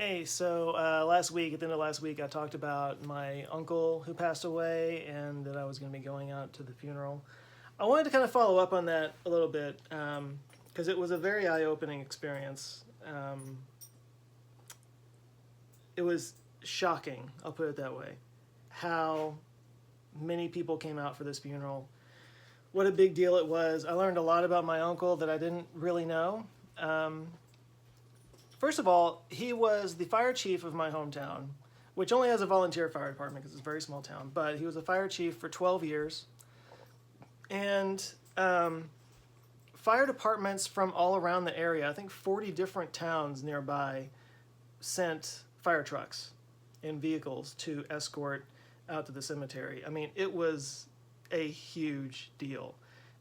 Hey, so last week, at the end of last week, I talked about my uncle who passed away and that I was going to be going out to the funeral. I wanted to kind of follow up on that a little bit because it was a very eye-opening experience. It was shocking, I'll put it that way, how many people came out for this funeral. What a big deal it was. I learned a lot about my uncle that I didn't really know. First of all, he was the fire chief of my hometown, which only has a volunteer fire department because it's a very small town, but he was a fire chief for 12 years. And fire departments from all around the area, I think 40 different towns nearby, sent fire trucks and vehicles to escort out to the cemetery. I mean, it was a huge deal.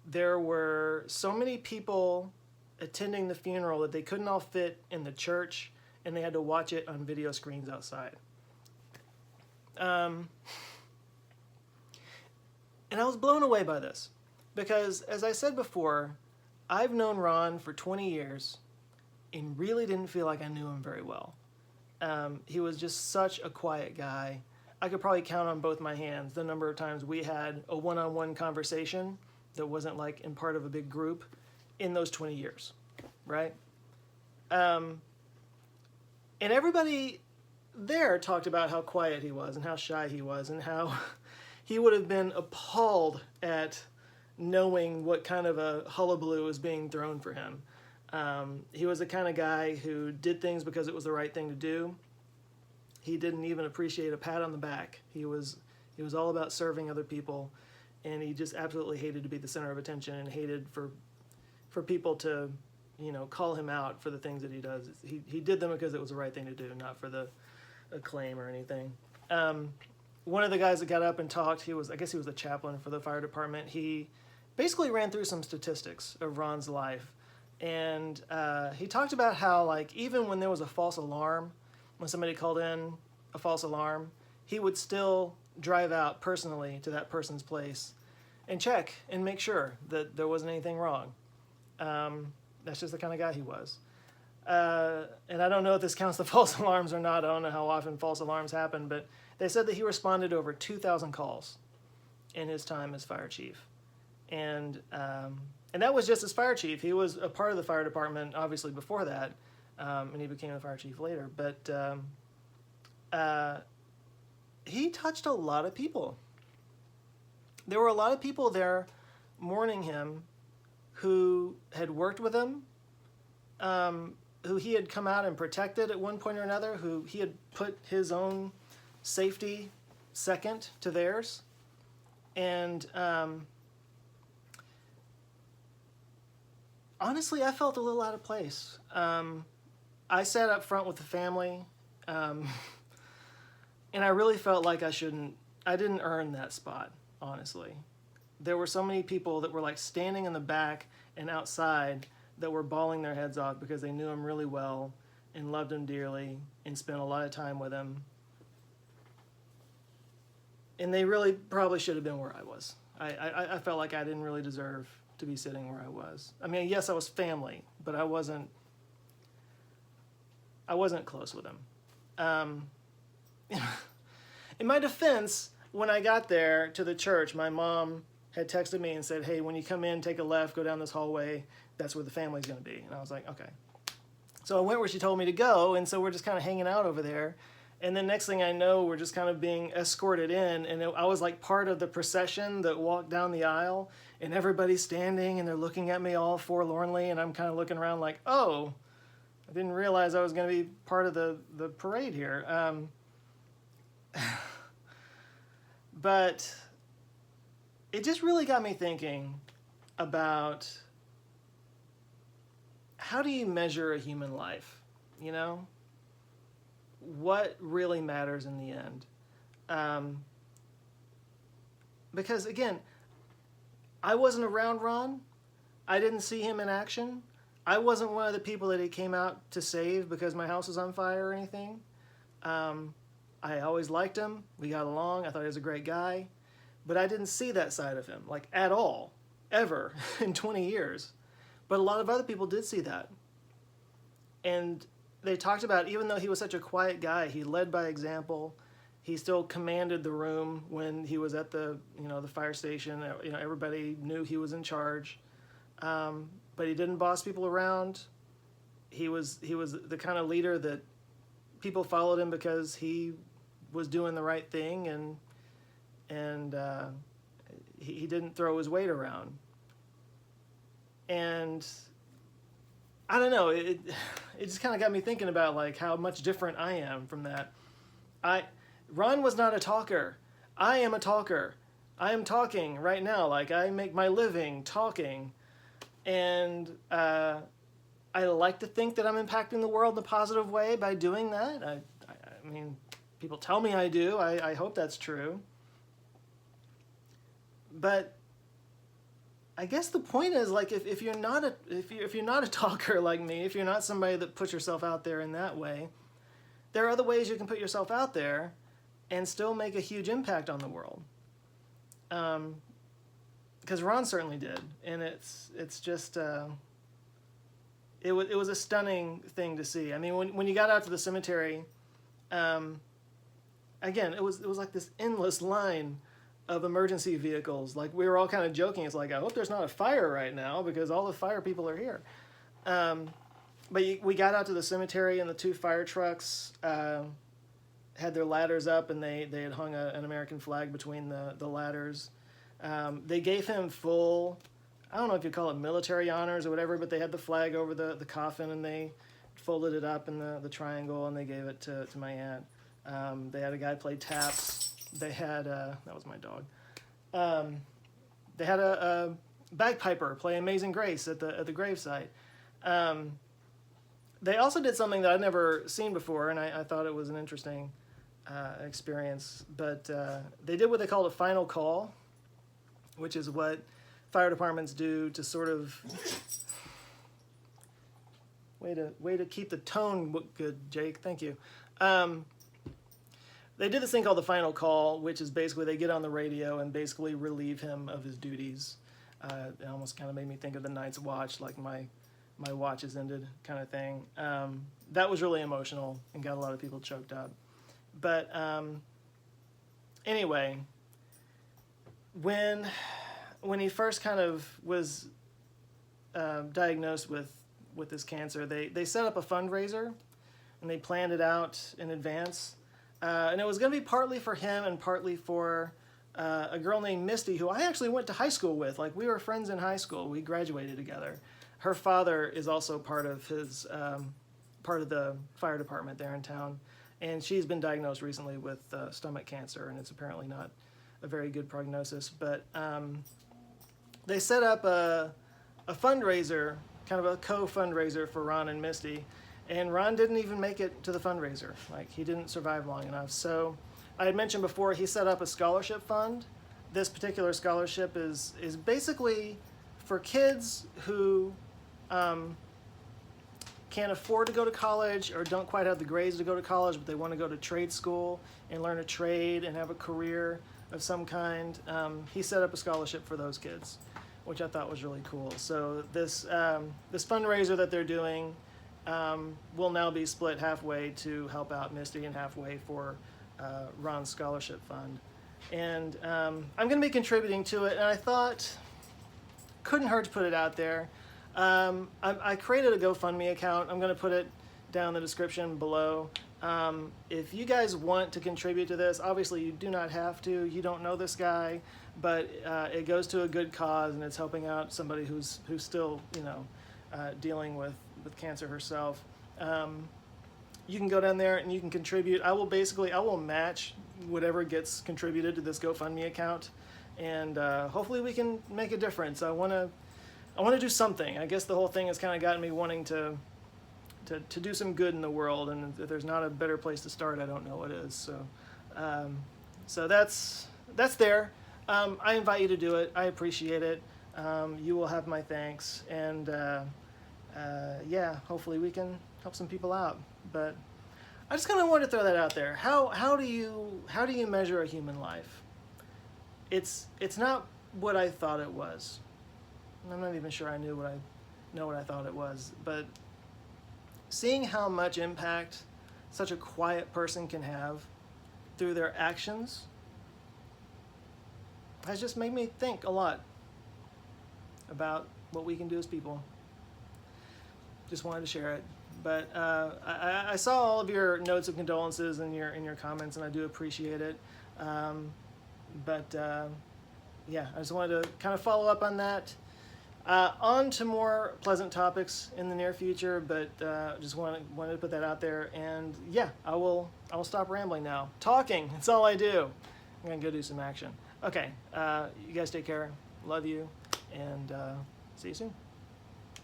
There were so many people attending the funeral that they couldn't all fit in the church, and they had to watch it on video screens outside. And I was blown away by this because, as I said before, I've known Ron for 20 years and really didn't feel like I knew him very well. He was just such a quiet guy. I could probably count on both my hands the number of times we had a one-on-one conversation that wasn't like in part of a big group in those 20 years, right? And everybody there talked about how quiet he was and how shy he was and how he would have been appalled at knowing what kind of a hullabaloo was being thrown for him. He was the kind of guy who did things because it was the right thing to do. He didn't even appreciate a pat on the back. He was all about serving other people, and he just absolutely hated to be the center of attention and hated for people to, call him out for the things that he does. He did them because it was the right thing to do, not for the acclaim or anything. One of the guys that got up and talked, I guess he was the chaplain for the fire department. He basically ran through some statistics of Ron's life. And he talked about how, like, even when there was a false alarm, when somebody called in a false alarm, he would still drive out personally to that person's place and check and make sure that there wasn't anything wrong. That's just the kind of guy he was. And I don't know if this counts the false alarms or not. I don't know how often false alarms happen, but they said that he responded to over 2,000 calls in his time as fire chief. And that was just as fire chief. He was a part of the fire department, obviously, before that, and he became the fire chief later. But he touched a lot of people. There were a lot of people there mourning him who had worked with him, who he had come out and protected at one point or another, who he had put his own safety second to theirs. And honestly, I felt a little out of place. I sat up front with the family, and I really felt like I didn't earn that spot, honestly. There were so many people that were like standing in the back and outside that were bawling their heads off because they knew him really well and loved him dearly and spent a lot of time with him. And they really probably should have been where I was. I felt like I didn't really deserve to be sitting where I was. I mean, yes, I was family, but I wasn't close with him. In my defense, when I got there to the church, my mom had texted me and said, hey, when you come in, take a left, go down this hallway, that's where the family's going to be. And I was like, okay. So I went where she told me to go, and so we're just kind of hanging out over there. And then next thing I know, we're just kind of being escorted in, and I was like part of the procession that walked down the aisle, and everybody's standing, and they're looking at me all forlornly, and I'm kind of looking around like, oh, I didn't realize I was going to be part of the parade here. But it just really got me thinking about how do you measure a human life, What really matters in the end? Because, again, I wasn't around Ron. I didn't see him in action. I wasn't one of the people that he came out to save because my house was on fire or anything. I always liked him. We got along. I thought he was a great guy. But I didn't see that side of him, like, at all, ever, in 20 years. But a lot of other people did see that. And they talked about, even though he was such a quiet guy, he led by example. He still commanded the room when he was at the the fire station. Everybody knew he was in charge, but he didn't boss people around. He was the kind of leader that people followed him because he was doing the right thing, and he didn't throw his weight around. And I don't know, it just kind of got me thinking about like how much different I am from that. Ron was not a talker. I am a talker. I am talking right now. Like, I make my living talking, and I like to think that I'm impacting the world in a positive way by doing that. I mean, people tell me I do. I hope that's true. But I guess the point is, like, if you're not a talker like me, if you're not somebody that puts yourself out there in that way, there are other ways you can put yourself out there and still make a huge impact on the world. Because Ron certainly did, and it's just it was a stunning thing to see. I mean, when you got out to the cemetery, again, it was like this endless line of emergency vehicles. Like, we were all kind of joking. It's like, I hope there's not a fire right now because all the fire people are here. But we got out to the cemetery, and the two fire trucks had their ladders up, and they had hung an American flag between the ladders. They gave him full, I don't know if you call it military honors or whatever, but they had the flag over the coffin, and they folded it up in the triangle, and they gave it to my aunt. They had a guy play taps. They had, that was my dog. They had a bagpiper play Amazing Grace at the gravesite. They also did something that I'd never seen before, and I thought it was an interesting experience. But they did what they called a final call, which is what fire departments do to sort of way to keep the tone good, Jake. Thank you. They did this thing called the final call, which is basically they get on the radio and basically relieve him of his duties. It almost kind of made me think of the Night's Watch, like my watch is ended kind of thing. That was really emotional and got a lot of people choked up. But anyway, when he first kind of was diagnosed with this cancer, they set up a fundraiser, and they planned it out in advance. And it was going to be partly for him and partly for a girl named Misty, who I actually went to high school with. Like, we were friends in high school. We graduated together. Her father is also part of the fire department there in town, and she's been diagnosed recently with stomach cancer, and it's apparently not a very good prognosis. But they set up a fundraiser, kind of a co-fundraiser for Ron and Misty. And Ron didn't even make it to the fundraiser. Like, he didn't survive long enough. So I had mentioned before, he set up a scholarship fund. This particular scholarship is basically for kids who can't afford to go to college or don't quite have the grades to go to college, but they want to go to trade school and learn a trade and have a career of some kind. He set up a scholarship for those kids, which I thought was really cool. So this fundraiser that they're doing will now be split halfway to help out Misty and halfway for Ron's scholarship fund. And I'm going to be contributing to it, and I thought couldn't hurt to put it out there. I created a GoFundMe account. I'm going to put it down in the description below. If you guys want to contribute to this, obviously you do not have to. You don't know this guy, but it goes to a good cause, and it's helping out somebody who's still dealing with cancer herself. You can go down there and you can contribute. I will match whatever gets contributed to this GoFundMe account, and hopefully we can make a difference. I want to do something. I guess the whole thing has kind of gotten me wanting to do some good in the world, and if there's not a better place to start, I don't know what is. So that's there. I invite you to do it. I appreciate it. You will have my thanks, and hopefully we can help some people out. But I just kind of wanted to throw that out there. How do you measure a human life? It's not what I thought it was. I'm not even sure I know what I thought it was. But seeing how much impact such a quiet person can have through their actions has just made me think a lot about what we can do as people. Just wanted to share it. But I saw all of your notes of condolences in your comments, and I do appreciate it. Yeah, I just wanted to kind of follow up on that. On to more pleasant topics in the near future, but just wanted to put that out there. And yeah, I will stop rambling now. Talking, that's all I do. I'm gonna go do some action. Okay, you guys take care. Love you, and see you soon.